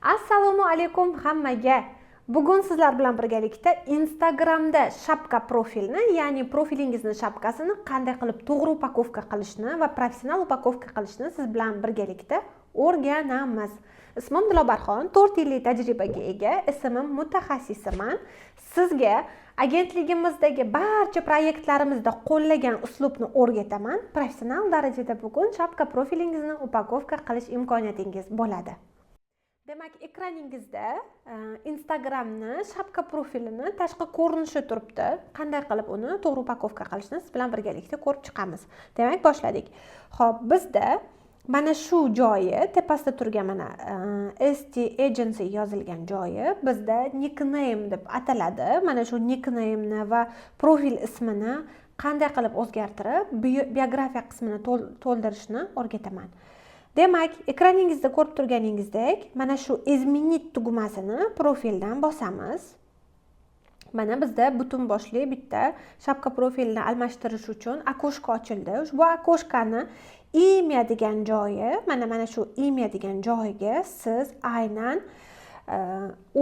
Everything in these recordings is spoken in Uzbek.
Assalomu alaykum hammaga. Bugun sizlar bilan birgalikda Instagramda shapka profilni, ya'ni profilingizni shapkasini qanday qilib to'g'ri upakovka qilishni va professional upakovka qilishni siz bilan birgalikda o'rganamiz. Ismim Dilobarxon, 4 yillik tajribaga ega, ismim mutaxassisiman. Sizga agentligimizdagi barcha proyektlarimizda qo'llagan uslubni o'rgataman. Professional darajada bugun shapka profilingizni upakovka qilish imkoniyatingiz bo'ladi. Demak, ekraningizda Instagramni shapka profilini tashqi ko'rinishi turibdi. Qanday qilib uni to'g'ri upakovka qilishni siz bilan birgalikda ko'rib chiqamiz. Demak, boshladik. Xo'p, bizda mana shu joyi, tepasida turgan mana ST Agency yozilgan joyi bizda nickname deb ataladi. Mana shu nickname'ni va profil ismini qanday qilib o'zgartirib, biografiya qismini to'ldirishni o'rgataman. Demak, ekraningizda ko'rib turganingizdek, mana shu izmenit tugmasini profildan bosamiz. Mana bizda butun boshli bitta shapka profilini almashtirish uchun akoshka ochildi. Ushbu akoshkani imya degan joyi, mana shu imya degan joyiga siz aynan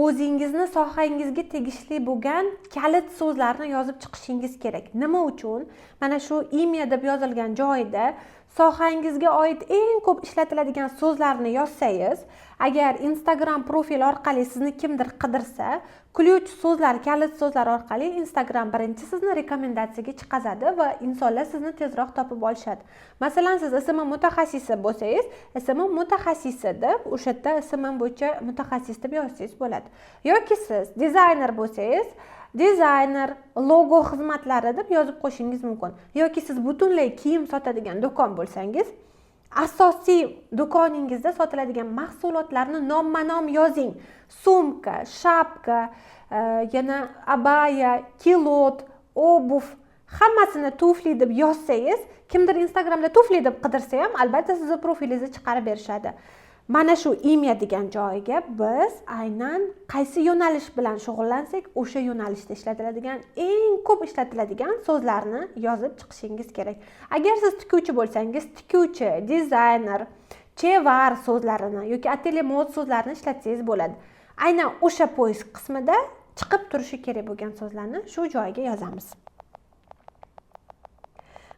o'zingizni sohangizga tegishli bo'lgan kalit so'zlarni yozib chiqishingiz kerak. Nima uchun? Mana shu imya deb yozilgan joyda sohangizga oid eng ko'p ishlatiladigan so'zlarni yozsangiz, agar Instagram profil orqali sizni kimdir qidirsa, ключ so'zlar, kalit so'zlar orqali Instagram birinchi sizni rekomendatsiyaga chiqazadi va insonlar sizni tezroq topib olishadi. Masalan, siz ismim mutaxassisi bo'lsangiz, ismim mutaxassisi deb o'sha yerda ismim bo'yicha mutaxassis deb yozsangiz bo'ladi. Yoki siz dizayner bo'lsangiz, dizayner, logo xizmatlari deb yozib qo'yishingiz mumkin. Yoki siz butunlay kiyim sotadigan do'kon bo'lsangiz, asosiy do'koningizda sotiladigan mahsulotlarni nomma-nom yozing. Sumka, shapka, yana abaya, kilot, obuv, hammasini tufli deb yozsangiz, kimdir Instagramda tufli deb qidirsa ham, albatta sizni profilingizni chiqarib berishadi. Mana shu imya degan joyiga biz aynan qaysi yo'nalish bilan shug'ullansak, o'sha yo'nalishda ishlatiladigan eng ko'p ishlatiladigan so'zlarni yozib chiqishingiz kerak. Agar siz tikuvchi bo'lsangiz, tikuvchi, dizayner, chevar so'zlarini yoki atelye mod so'zlarini ishlatsangiz bo'ladi. Aynan o'sha poyezd qismida chiqib turishi kerak bo'lgan so'zlarni shu joyiga yozamiz.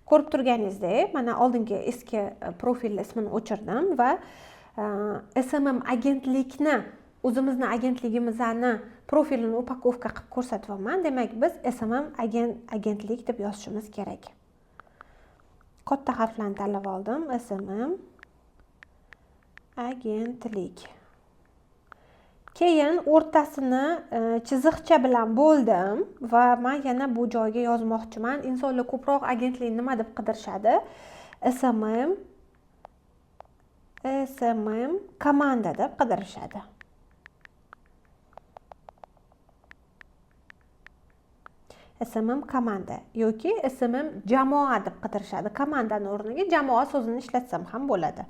Ko'rib turganingizdek, mana oldingi eski profil ismini o'chirdim va SMM agentlikni, o'zimizni agentligimizni profilini upakovka qilib ko'rsatyapman. Demak, biz SMM agentlik deb yozishimiz kerak. Katta harflarni tanlab oldim. SMM agentlik. Keyin o'rtasini chiziqcha bilan bo'ldim va men yana bu joyga yozmoqchiman. Insonlar ko'proq agentlik nima deb qidirishadi? SMM komanda deb qidirishadi. SMM komanda yoki SMM jamoa deb qidirishadi. Komandani o'rniga jamoa so'zini ishlatsam ham bo'ladi.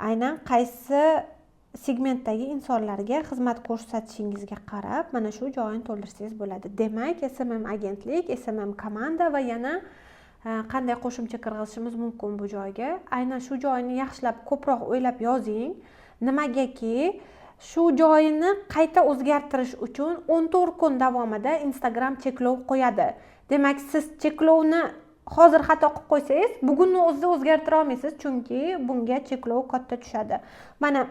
Aynan qaysi segmentdagi insonlarga xizmat ko'rsatishingizga qarab, mana shu joyini to'ldirsangiz bo'ladi. Demak, SMM agentlik, SMM komanda va yana qanday qo'shimcha kirgizishimiz mumkin bu joyga? Aynan shu joyini yaxshilab ko'proq o'ylab yozing. Nimagaki, shu joyini qayta o'zgartirish uchun 14 kun davomida Instagram cheklov qo'yadi. Demak, siz cheklovni hozir xato qilib qo'ysangiz, bugunni o'zida o'zgartira olmaysiz, chunki bunga cheklov katta tushadi. Mana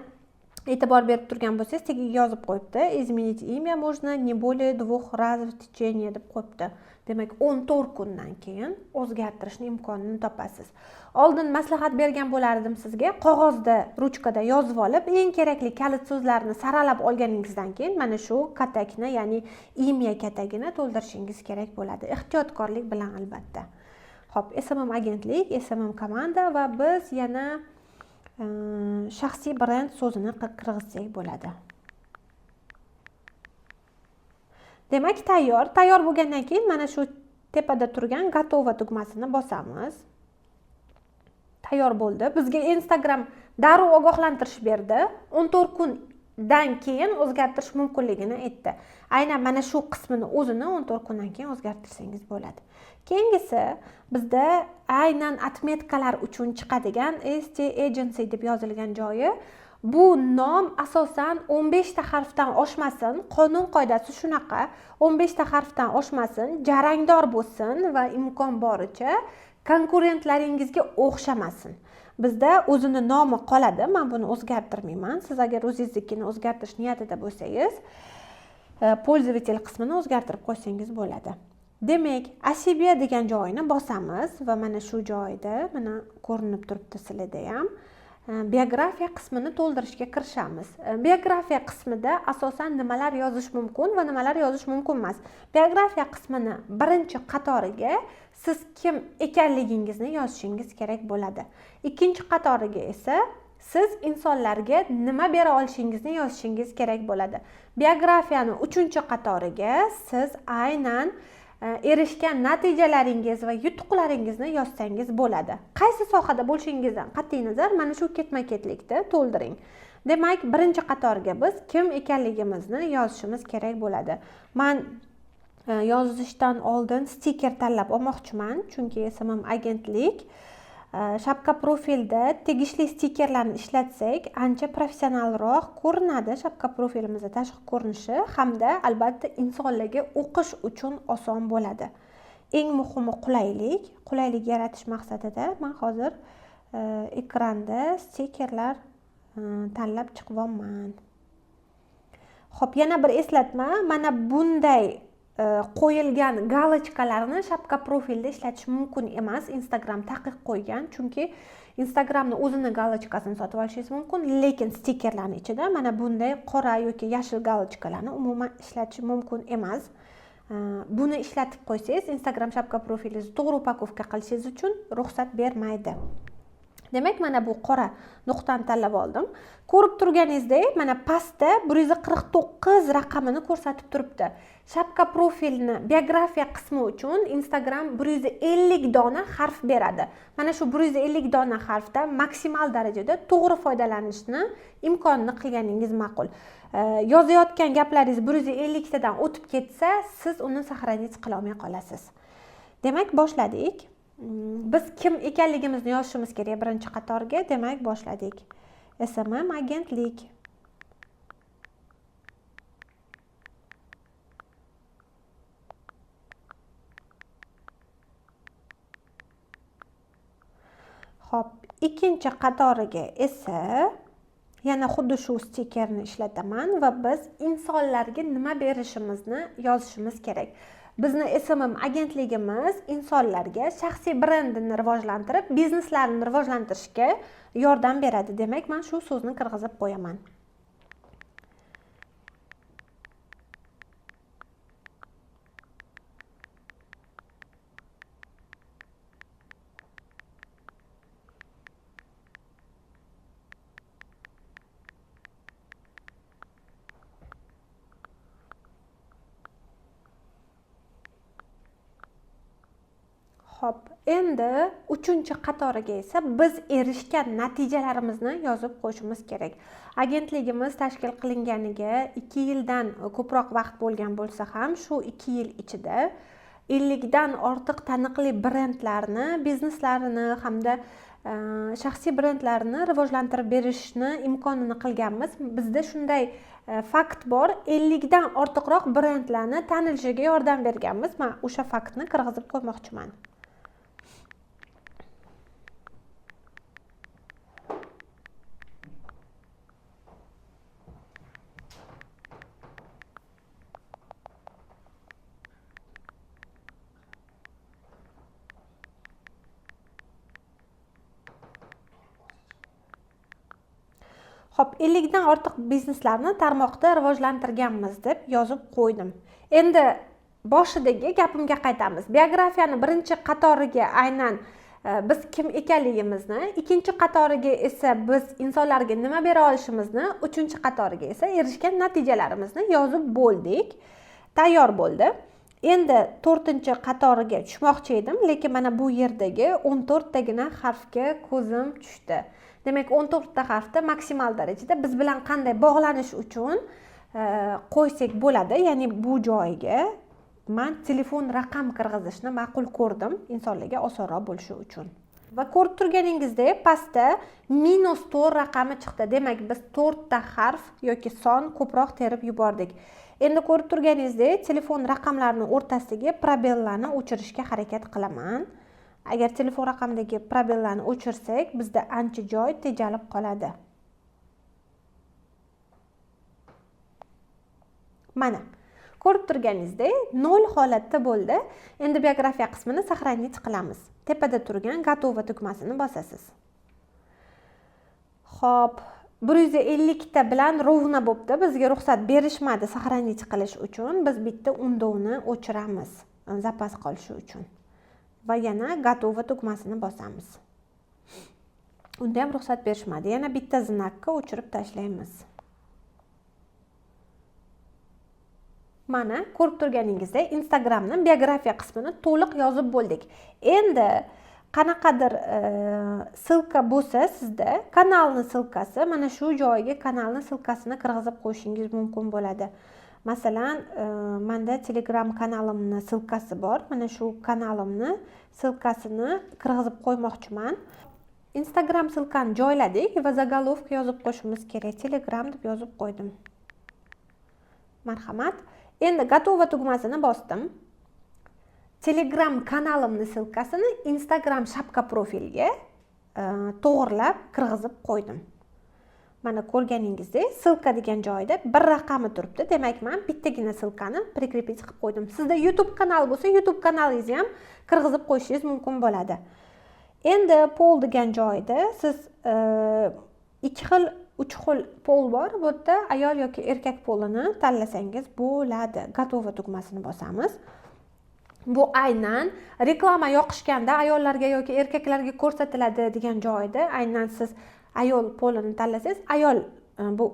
e'tibor berib turgan bo'lsangiz, tagiga yozib qo'yibdi. Изменить имя можно не более 2 раз в течение deb qo'yibdi. Demak, 14 kundan keyin o'zgartirishni imkonini topasiz. Oldin maslahat bergan bo'lardim sizga, qog'ozda, ruchkada yozib olib, eng kerakli kalit so'zlarni saralab olganingizdan keyin mana shu katakni, ya'ni imya katagini to'ldirishingiz kerak bo'ladi. Ehtiyotkorlik bilan albatta. Xo'p, SMM agentlik, SMM komanda va biz yana shaxsiy brend so'zini kirgizsak bo'ladi. Demak, tayyor bo'lgandan keyin mana shu tepada turgan готово tugmasini bosamiz. Tayyor bo'ldi. Bizga Instagram darrov ogohlantirish berdi. 14 kundan keyin o'zgartirish mumkinligini aytdi. Aynan mana shu qismini o'zini 14 kundan keyin o'zgartirsangiz bo'ladi. Keyingisi bizda aynan atmetkalar uchun chiqadigan ST Agency deb yozilgan joyi Bu nom asosan 15 ta harfdan oshmasin, qonun qoidasi shunaqa, 15 ta harfdan oshmasin, jarangdor bo'lsin va imkon boricha konkurentlaringizga o'xshamasin. Bizda o'zini nomi qoladi, men buni o'zgartirmayman. Siz agar o'zingiznikini o'zgartirish niyatida bo'lsangiz, pользователь qismini o'zgartirib qo'ysangiz bo'ladi. Demak, о себе degan joyini bosamiz va mana shu joyda, mana ko'rinib turibdi sizlarda ham, biografiya qismini to'ldirishga kirishamiz. Biografiya qismida asosan nimalar yozish mumkin va nimalar yozish mumkin emas. Biografiya qismini birinchi qatoriga siz kim ekanligingizni yozishingiz kerak bo'ladi. Ikkinchi qatoriga esa siz insonlarga nima bera olishingizni yozishingiz kerak bo'ladi. Biografiyani uchinchi qatoriga siz aynan erishgan natijalaringiz va yutuqlaringizni yozsangiz bo'ladi. Qaysi sohada bo'lishingizdan qat'iy nazar mana shu ketma-ketlikda to'ldiring. Demak, birinchi qatorga biz kim ekanligimizni yozishimiz kerak bo'ladi. Men yozishdan oldin stiker tanlab olmoqchiman, chunki ismim agentlik. Shapka profilda tegishli stikerlarni ishlatsak, ancha professionalroq ko'rinadi shapka profilimizning tashqi ko'rinishi hamda albatta insonlarga o'qish uchun oson bo'ladi. Eng muhimi qulaylik yaratish maqsadida men hozir ekranda stikerlar tanlab chiqyapman. Xo'p, yana bir eslatma, mana bunday qo'yilgan galochkalarni shapka profilda ishlatish mumkin emas. Instagram taqiq qo'ygan, chunki Instagramni o'zini galochkasini sotib olishingiz mumkin, lekin stikerlarning ichida mana bunday qora yoki yashil galochkalarni umuman ishlatish mumkin emas. Buni ishlatib qo'ysangiz, Instagram shapka profilingizni to'g'ri upakovka qilishingiz uchun ruxsat bermaydi. Demak, mana bu qora nuqtani tanlab oldim. Ko'rib turganingizdek, mana pastda 149 raqamini ko'rsatib turibdi. Shapka profilni biografiya qismi uchun Instagram 150 dona harf beradi. Mana shu 150 dona harfda maksimal darajada to'g'ri foydalanishni imkonini qilganingiz ma'qul. Yozayotgan gaplaringiz 150 tadan o'tib ketsa, siz uni saqlanib qila olmay qolasiz. Demak, boshladik. Biz kim ekanligimizni yozishimiz kerak birinchi qatorga. Demak, boshladik. Ismim agentlik. Xo'p, ikkinchi qatoriga esa yana xuddi shu stikerni ishlataman va biz insonlarga nima berishimizni yozishimiz kerak. Bizni SMM agentligimiz insonlarga shaxsiy brendini rivojlantirib, bizneslarini rivojlantirishga yordam beradi. Demak, men shu so'zni kirgizib qo'yaman. Xo'p, endi uchinchi qatoriga esa biz erishgan natijalarimizni yozib qo'yishimiz kerak. Agentligimiz tashkil qilinganiga 2 yildan ko'proq vaqt bo'lgan bo'lsa ham, shu 2 yil ichida 50 dan ortiq taniqli brendlarni, bizneslarini hamda shaxsiy brendlarni rivojlantirib berishni imkonini qilganmiz. Bizda shunday fakt bor, 50 dan ortiqroq brendlarni tanilishiga yordam berganmiz. Men o'sha faktni kirgizib qo'ymoqchiman. Xo'p, 50 dan ortiq bizneslarni tarmoqda rivojlantirganmiz deb yozib qo'ydim. Endi boshidagi gapimga qaytamiz. Biografiyani birinchi qatoriga aynan biz kim ekanligimizni, ikkinchi qatoriga esa biz insonlarga nima bera olishimizni, uchinchi qatoriga esa erishgan natijalarimizni yozib bo'ldik. Tayyor bo'ldi. Endi 4-qatoriga tushmoqchi edim, lekin mana bu yerdagi 14 tagina harfga ko'zim tushdi. Demak, 14 ta harfda maksimal darajada biz bilan qanday bog'lanish uchun qo'ysak bo'ladi. Ya'ni bu joyga men telefon raqam kirgizishni ma'qul ko'rdim, insonlarga osonroq bo'lishi uchun. Va ko'rib turganingizdek pastda -4 raqami chiqdi. Demak, biz 4 ta harf yoki son ko'proq terib yubordik. Endi ko'rib turganingizdek, telefon raqamlarini o'rtasidagi probellarni o'chirishga harakat qilaman. Agar telefon raqamidagi probellarni o'chirsak, bizda ancha joy tejalib qoladi. Mana, ko'rib turganingizdek 0 holatda bo'ldi. Endi biografiya qismini сохранить qilamiz. Tepada turgan готово tugmasini bosasiz. Xo'p, 150 ta bilan rovna bo'pti. Bizga ruxsat berishmadi сохранить qilish uchun. Biz bitta undovni o'chiramiz, zapas qolishi uchun. Va yana готово tugmasini bosamiz. Unda ham ruxsat berishmadi. Yana bitta znakka o'chirib tashlaymiz. Mana ko'rib turganingizdek Instagramning biografiya qismini to'liq yozib bo'ldik. Endi qanaqadir silka bo'lsa sizda, kanalning silkasi, mana shu joyga kanalning silkasini kirgizib qo'yishingiz mumkin bo'ladi. Masalan, menda Telegram kanalimning silkasi bor. Mana shu kanalimning silkasini kirgizib qo'ymoqchiman. Instagram silkani joyladik va zagolovka yozib qo'yishimiz kerak. Telegram deb yozib qo'ydim. Marhamat. Endi готово tugmasini bosdim. Telegram kanalimning silkasini Instagram shapka profilga to'g'rilab kirgizib qo'ydim. Mana ko'rganingizdek, silka degan joyda bir raqami turibdi. Demak, men bittagina silkani prikrepить qilib qo'ydim. Sizda YouTube kanal bo'lsa, YouTube kanalingizni ham kirgizib qo'yishingiz mumkin bo'ladi. Endi pol degan joyda siz 2 xil 3 xil pol bor. Bu yerda ayol yoki erkak polini tanlasangiz bo'ladi. Готово tugmasini bosamiz. Bu aynan reklama yoqishganda ayollarga yoki erkaklarga ko'rsatiladi degan joyda aynan siz ayol polini tanlasangiz, bu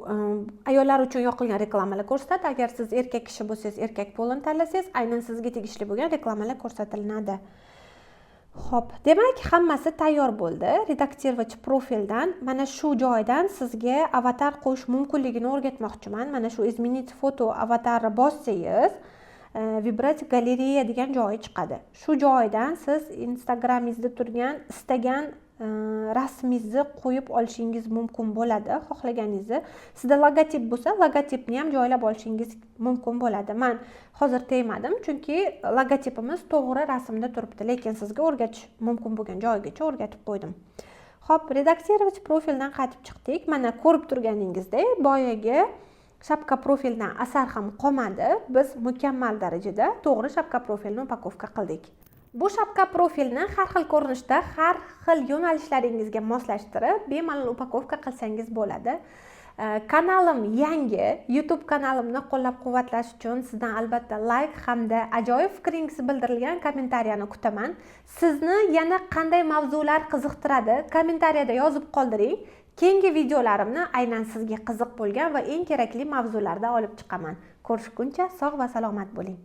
ayollar uchun yoqilgan reklamalar ko'rsatadi. Agar siz erkak kishi bo'lsangiz, erkak polini tanlasangiz, aynan sizga tegishli bo'lgan reklamalar ko'rsatiladi. Xo'p, demak, hammasi tayyor bo'ldi. Redaktiruvchi profildan mana shu joydan sizga avatar qo'yish mumkinligini o'rgatmoqchiman. Mana shu izmenить foto avatarni bossangiz, vibrat galereya degan joyi chiqadi. Shu joydan siz Instagramingizda turgan istagan rasmingizni qo'yib olishingiz mumkin bo'ladi. Xohlaganingizni. Sizda logotip bo'lsa, logotipni ham joylab olishingiz mumkin bo'ladi. Men hozir tegmadim, chunki logotipimiz to'g'ri rasmda turibdi, lekin sizga o'rgatish mumkin bo'lgan joygacha o'rgatib qo'ydim. Xo'p, redaktiruvchi profildan qaytib chiqdik. Mana ko'rib turganingizdek, boyagi shapka profildan asar ham qolmadi. Biz mukammal darajada to'g'ri shapka profilni upakovka qildik. Bu shapka profilni har xil ko'rinishda, har xil yo'nalishlaringizga moslashtirib, bemalol upakovka qilsangiz bo'ladi. Kanalim yangi. YouTube kanalimni qo'llab-quvvatlash uchun sizdan albatta like hamda ajoyib fikringizni bildirilgan kommentariyani kutaman. Sizni yana qanday mavzular qiziqtiradi? Kommentariyada yozib qoldiring. Keyingi videolarimni aynan sizga qiziq bo'lgan va eng kerakli mavzularda olib chiqaman. Ko'rishguncha sog' va salomat bo'ling.